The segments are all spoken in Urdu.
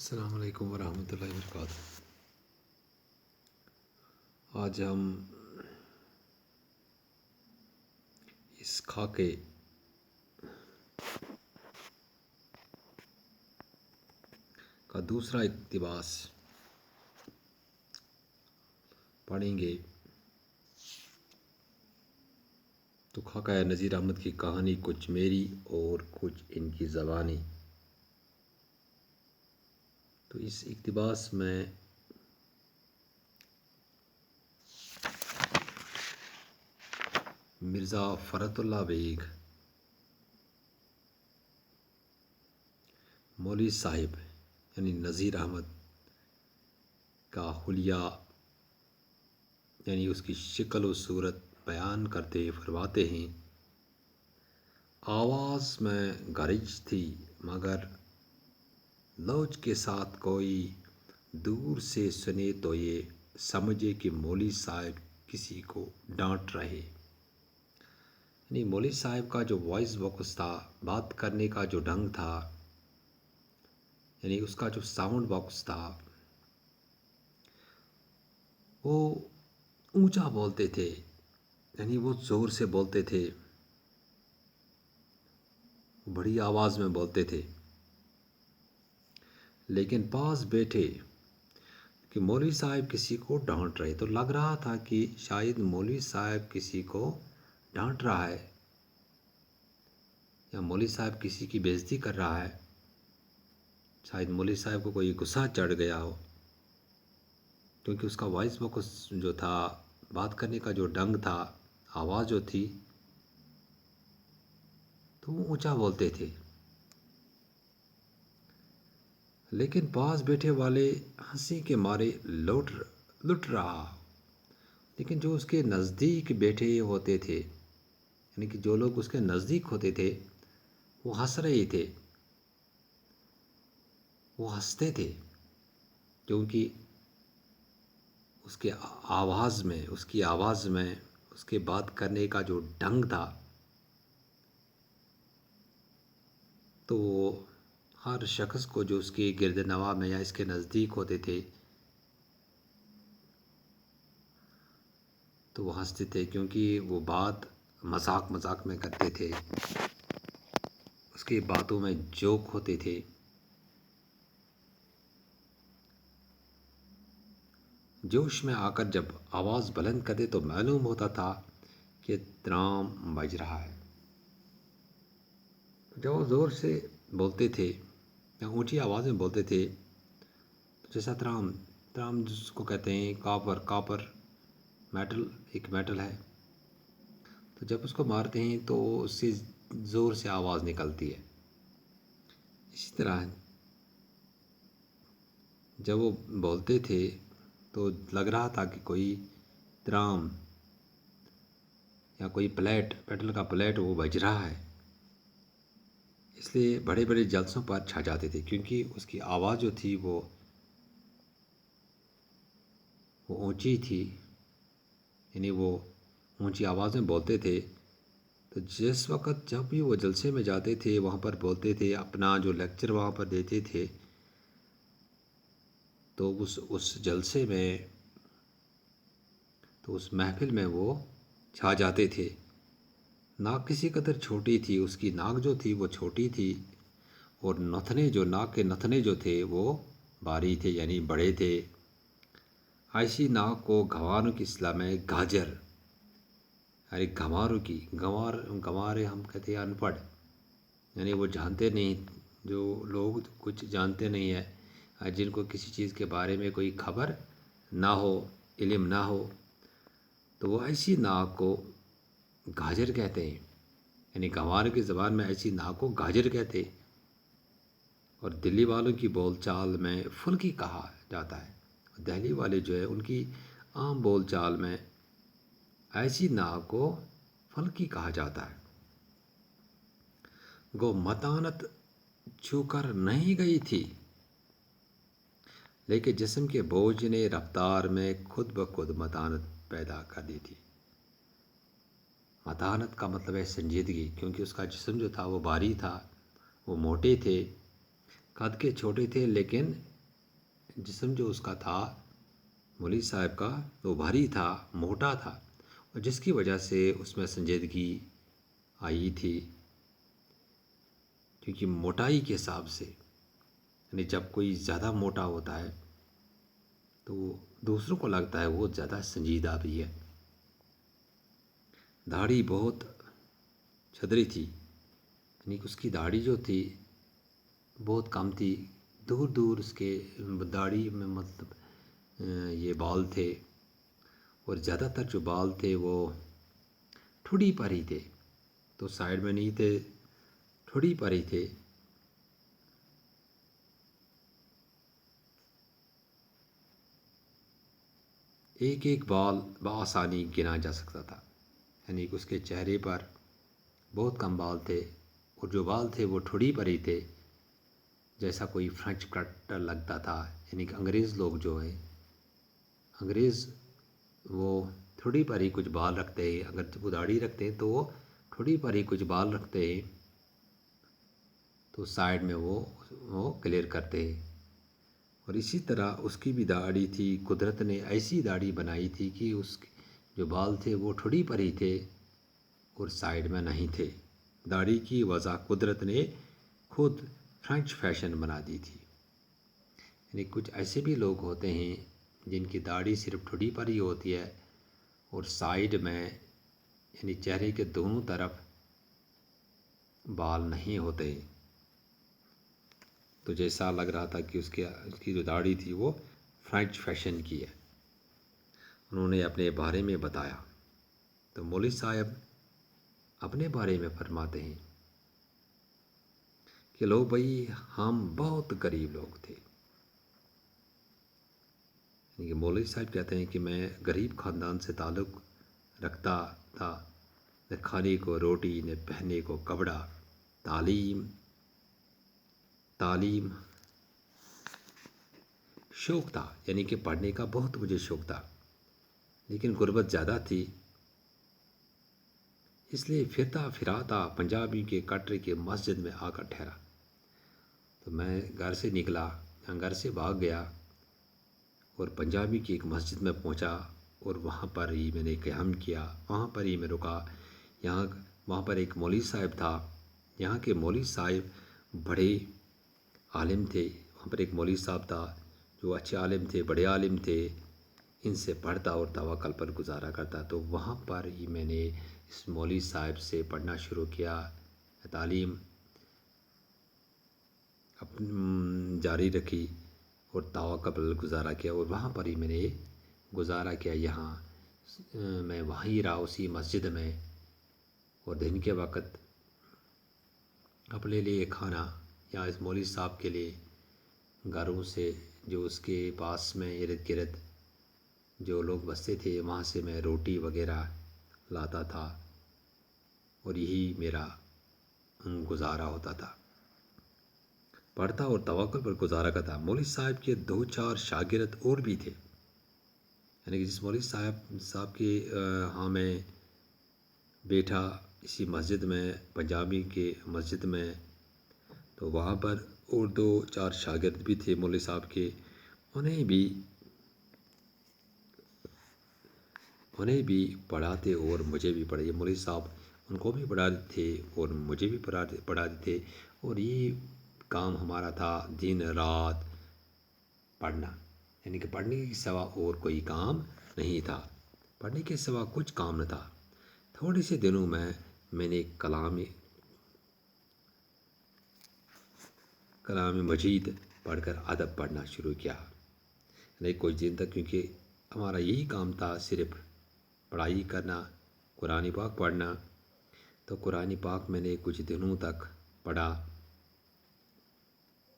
السلام علیکم ورحمۃ اللہ وبرکاتہ۔ آج ہم اس خاکے کا دوسرا اقتباس پڑھیں گے۔ تو خاکہ نذیر احمد کی کہانی کچھ میری اور کچھ ان کی زبانی۔ تو اس اقتباس میں مرزا فرت اللہ بیگ مولوی صاحب یعنی نذیر احمد کا حلیہ یعنی اس کی شکل و صورت بیان کرتے فرماتے ہیں، آواز میں گرج تھی مگر لوچ کے ساتھ کوئی دور سے سنے تو یہ سمجھے کہ مولوی صاحب کسی کو ڈانٹ رہے۔ یعنی مولوی صاحب کا جو وائس باکس تھا، بات کرنے کا جو ڈھنگ تھا، یعنی اس کا جو ساؤنڈ باکس تھا، وہ اونچا بولتے تھے، یعنی وہ زور سے بولتے تھے، بڑی آواز میں بولتے تھے۔ لیکن پاس بیٹھے کہ مولوی صاحب کسی کو ڈانٹ رہے، تو لگ رہا تھا کہ شاید مولوی صاحب کسی کو ڈانٹ رہا ہے یا مولوی صاحب کسی کی بے عزتی کر رہا ہے، شاید مولوی صاحب کو کوئی غصہ چڑھ گیا ہو، کیونکہ اس کا وائس باکس جو تھا، بات کرنے کا جو ڈھنگ تھا، آواز جو تھی، تو وہ اونچا بولتے تھے۔ لیکن پاس بیٹھے والے ہنسی کے مارے لٹ رہا، لیکن جو اس کے نزدیک بیٹھے ہوتے تھے، یعنی کہ جو لوگ اس کے نزدیک ہوتے تھے، وہ ہنس رہے تھے، وہ ہنستے تھے، کیونکہ اس کی آواز میں اس کے بات کرنے کا جو ڈھنگ تھا، تو ہر شخص کو جو اس کے گرد نواح میں یا اس کے نزدیک ہوتے تھے تو وہ ہنستے تھے، کیونکہ وہ بات مذاق میں کرتے تھے، اس کی باتوں میں جوک ہوتے تھے۔ جوش میں آ کر جب آواز بلند کرتے تو معلوم ہوتا تھا کہ ترام بج رہا ہے۔ جب وہ زور سے بولتے تھے یا اونچی آواز میں بولتے تھے، تو جیسا ترام جس کو کہتے ہیں کاپر میٹل، ایک میٹل ہے، تو جب اس کو مارتے ہیں تو اس سے زور سے آواز نکلتی ہے۔ اسی طرح جب وہ بولتے تھے تو لگ رہا تھا کہ کوئی ترام یا کوئی میٹل کا پلیٹ وہ بج رہا ہے۔ اس لیے بڑے بڑے جلسوں پر چھا جاتے تھے، کیونکہ اس کی آواز جو تھی وہ اونچی تھی، یعنی وہ اونچی آواز میں بولتے تھے۔ تو جس وقت جب بھی وہ جلسے میں جاتے تھے، وہاں پر بولتے تھے، اپنا جو لیکچر وہاں پر دیتے تھے، تو اس جلسے میں، تو اس محفل میں وہ چھا جاتے تھے۔ ناک کسی قدر چھوٹی تھی، اس کی ناک جو تھی وہ چھوٹی تھی، اور ناک کے نتنے جو تھے وہ باری تھے، یعنی بڑے تھے۔ ایسی ناک کو گنواروں کی اصطلاح میں گاجر، یعنی گنوارے ہم کہتے ہیں ان پڑھ، یعنی وہ جانتے نہیں، جو لوگ کچھ جانتے نہیں ہیں، جن کو کسی چیز کے بارے میں کوئی خبر نہ ہو، علم نہ ہو، تو وہ ایسی ناک کو گاجر کہتے ہیں، یعنی گنوار کی زبان میں ایسی ناک کو گاجر کہتے ہیں، اور دلی والوں کی بول چال میں پھلکی کہا جاتا ہے۔ دہلی والے جو ہے، ان کی عام بول چال میں ایسی ناک کو پھلکی کہا جاتا ہے۔ گو متانت چھو کر نہیں گئی تھی، لیکن جسم کے بوجھ نے رفتار میں خود بخود متانت پیدا کر دی تھی۔ متانت کا مطلب ہے سنجیدگی، کیونکہ اس کا جسم جو تھا وہ بھاری تھا، وہ موٹے تھے، قد کے چھوٹے تھے، لیکن جسم جو اس کا تھا مولوی صاحب کا وہ بھاری تھا، موٹا تھا، اور جس کی وجہ سے اس میں سنجیدگی آئی تھی، کیونکہ موٹائی کے حساب سے، یعنی جب کوئی زیادہ موٹا ہوتا ہے تو دوسروں کو لگتا ہے وہ زیادہ سنجیدہ بھی ہے۔ داڑھی بہت چھدری تھی، یعنی کہ اس کی داڑھی جو تھی بہت کم تھی، دور دور اس کے داڑھی میں مطلب یہ بال تھے، اور زیادہ تر جو بال تھے وہ ٹھوڑی پر ہی تھے، تو سائڈ میں نہیں تھے، ٹھوڑی پر ہی تھے۔ ایک ایک بال بآسانی گنا جا سکتا تھا، یعنی کہ اس کے چہرے پر بہت کم بال تھے، اور جو بال تھے وہ ٹھوڑی پر ہی تھے، جیسا کوئی فرینچ کٹ لگتا تھا۔ یعنی کہ انگریز لوگ جو ہیں، انگریز وہ ٹھوڑی پر ہی کچھ بال رکھتے ہیں، اگر وہ داڑھی رکھتے ہیں تو وہ ٹھوڑی پر ہی کچھ بال رکھتے ہیں، تو سائڈ میں وہ کلیئر کرتے ہیں۔ اور اسی طرح اس کی بھی داڑھی تھی، قدرت نے ایسی داڑھی بنائی تھی کہ اس کے جو بال تھے وہ ٹھوڑی پر ہی تھے اور سائڈ میں نہیں تھے۔ داڑھی کی وضع قدرت نے خود فرینچ فیشن بنا دی تھی۔ یعنی کچھ ایسے بھی لوگ ہوتے ہیں جن کی داڑھی صرف ٹھوڑی پر ہی ہوتی ہے اور سائڈ میں یعنی چہرے کے دونوں طرف بال نہیں ہوتے، تو جیسا لگ رہا تھا کہ اس کی جو داڑھی تھی وہ فرینچ فیشن کی ہے۔ انہوں نے اپنے بارے میں بتایا، تو مولوی صاحب اپنے بارے میں فرماتے ہیں کہ لو بھائی، ہم بہت غریب لوگ تھے۔ یعنی کہ مولوی صاحب کہتے ہیں کہ میں غریب خاندان سے تعلق رکھتا تھا، نہ کھانے کو روٹی، نہ پہننے کو کپڑا، تعلیم شوق تھا، یعنی کہ پڑھنے کا بہت مجھے شوق تھا، لیکن غربت زیادہ تھی، اس لیے پھرتا پھراتا پنجابی کے کٹرے کے مسجد میں آ کر ٹھہرا۔ تو میں گھر سے نکلا، گھر سے بھاگ گیا اور پنجابی کی ایک مسجد میں پہنچا، اور وہاں پر ہی میں نے قیام کیا، وہاں پر ہی میں رکا۔ وہاں پر ایک مولوی صاحب تھا، یہاں کے مولوی صاحب بڑے عالم تھے۔ وہاں پر ایک مولوی صاحب تھا جو اچھے عالم تھے، بڑے عالم تھے، ان سے پڑھتا اور توکل پر گزارا کرتا۔ تو وہاں پر ہی میں نے اس مولوی صاحب سے پڑھنا شروع کیا، تعلیم جاری رکھی اور توکل پر گزارا کیا، اور وہاں پر ہی میں نے گزارا کیا۔ یہاں میں وہیں رہا اسی مسجد میں، اور دن کے وقت اپنے لیے کھانا یا اس مولوی صاحب کے لیے گھروں سے جو اس کے پاس میں ارد گرد جو لوگ بستے تھے وہاں سے میں روٹی وغیرہ لاتا تھا، اور یہی میرا گزارا ہوتا تھا، پڑھتا اور توکل پر گزارا کرتا۔ مولوی صاحب کے 2-4 شاگرد اور بھی تھے، یعنی کہ جس مولوی صاحب کے ہاں میں بیٹھا اسی مسجد میں، پنجابی کے مسجد میں، تو وہاں پر اور 2-4 شاگرد بھی تھے مولوی صاحب کے، انہیں بھی پڑھاتے اور مجھے بھی پڑھائے۔ مولوی صاحب ان کو بھی پڑھاتے تھے اور مجھے بھی پڑھاتے تھے، اور یہ کام ہمارا تھا دن رات پڑھنا، یعنی کہ پڑھنے کے سوا اور کوئی کام نہیں تھا، پڑھنے کے سوا کچھ کام نہ تھا۔ تھوڑے سے دنوں میں نے کلام مجید پڑھ کر ادب پڑھنا شروع کیا، نہیں کچھ دن تک، کیونکہ ہمارا یہی کام تھا، صرف پڑھائی کرنا، قرآن پاک پڑھنا۔ تو قرآن پاک میں نے کچھ دنوں تک پڑھا،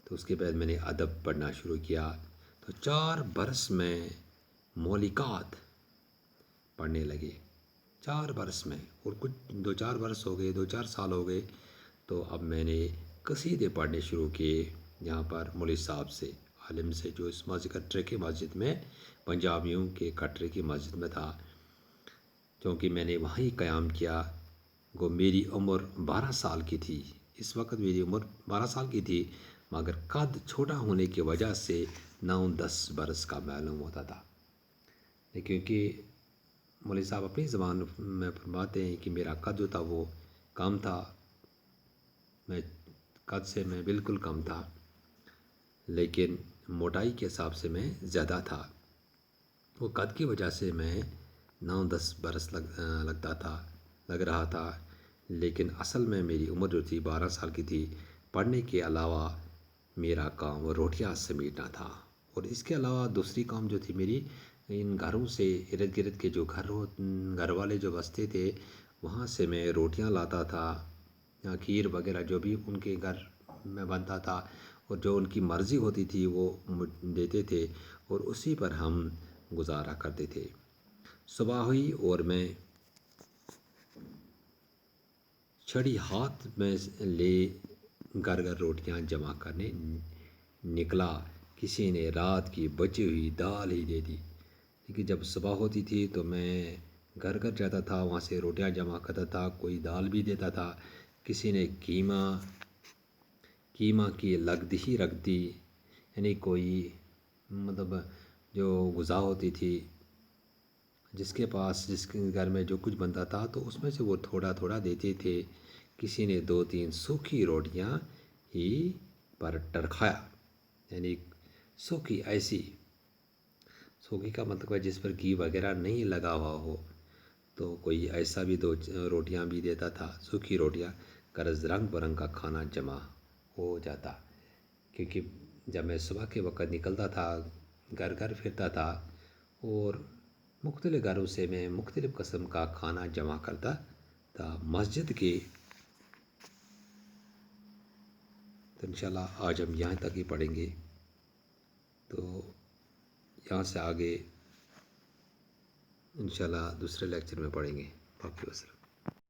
تو اس کے بعد میں نے ادب پڑھنا شروع کیا۔ تو 4 برس میں مولکات پڑھنے لگے، 4 برس میں، اور کچھ 2-4 برس ہو گئے، 2-4 سال ہو گئے، تو اب میں نے قصیدے پڑھنے شروع کیے یہاں پر مولوی صاحب سے، عالم سے، جو اس کٹرے کی مسجد میں، پنجابیوں کے کٹرے کی مسجد میں تھا، کیونکہ میں نے وہیں قیام کیا۔ میری عمر 12 سال کی تھی، اس وقت میری عمر 12 سال کی تھی، مگر قد چھوٹا ہونے کی وجہ سے 9-10 برس کا معلوم ہوتا تھا۔ کیونکہ مولوی صاحب اپنی زبان میں فرماتے ہیں کہ میرا قد جو تھا وہ کم تھا، میں قد سے میں بالکل کم تھا، لیکن موٹائی کے حساب سے میں زیادہ تھا۔ وہ قد کی وجہ سے میں 9-10 برس لگ رہا تھا، لیکن اصل میں میری عمر جو تھی 12 سال کی تھی۔ پڑھنے کے علاوہ میرا کام روٹیاں سمیٹنا تھا، اور اس کے علاوہ دوسری کام جو تھی میری ان گھروں سے ارد گرد کے جو گھر والے جو بستے تھے وہاں سے میں روٹیاں لاتا تھا، یا کھیر وغیرہ جو بھی ان کے گھر میں بنتا تھا، اور جو ان کی مرضی ہوتی تھی وہ دیتے تھے، اور اسی پر ہم گزارا کرتے تھے۔ صبح ہوئی اور میں چھڑی ہاتھ میں لے گھر روٹیاں جمع کرنے نکلا۔ کسی نے رات کی بچی ہوئی دال ہی دے دی، لیکن جب صبح ہوتی تھی تو میں گھر جاتا تھا، وہاں سے روٹیاں جمع کرتا تھا، کوئی دال بھی دیتا تھا، کسی نے قیمہ کی لگدی رکھ دی، یعنی کوئی مطلب جو غذا ہوتی تھی جس کے گھر میں جو کچھ بنتا تھا تو اس میں سے وہ تھوڑا تھوڑا دیتے تھے۔ کسی نے 2-3 سوکھی روٹیاں ہی پر ٹرکھایا، یعنی سوکھی ایسی، سوکھی کا مطلب ہے جس پر گھی وغیرہ نہیں لگا ہوا ہو، تو کوئی ایسا بھی 2 روٹیاں بھی دیتا تھا، سوکھی روٹیاں۔ غرض رنگ برنگ کا کھانا جمع ہو جاتا، کیونکہ جب میں صبح کے وقت نکلتا تھا گھر پھرتا تھا، اور مختلف گھروں سے میں مختلف قسم کا کھانا جمع کرتا تھا مسجد کی۔ تو انشاءاللہ آج ہم یہاں تک ہی پڑھیں گے، تو یہاں سے آگے انشاءاللہ دوسرے لیکچر میں پڑھیں گے۔ باقی وسلم۔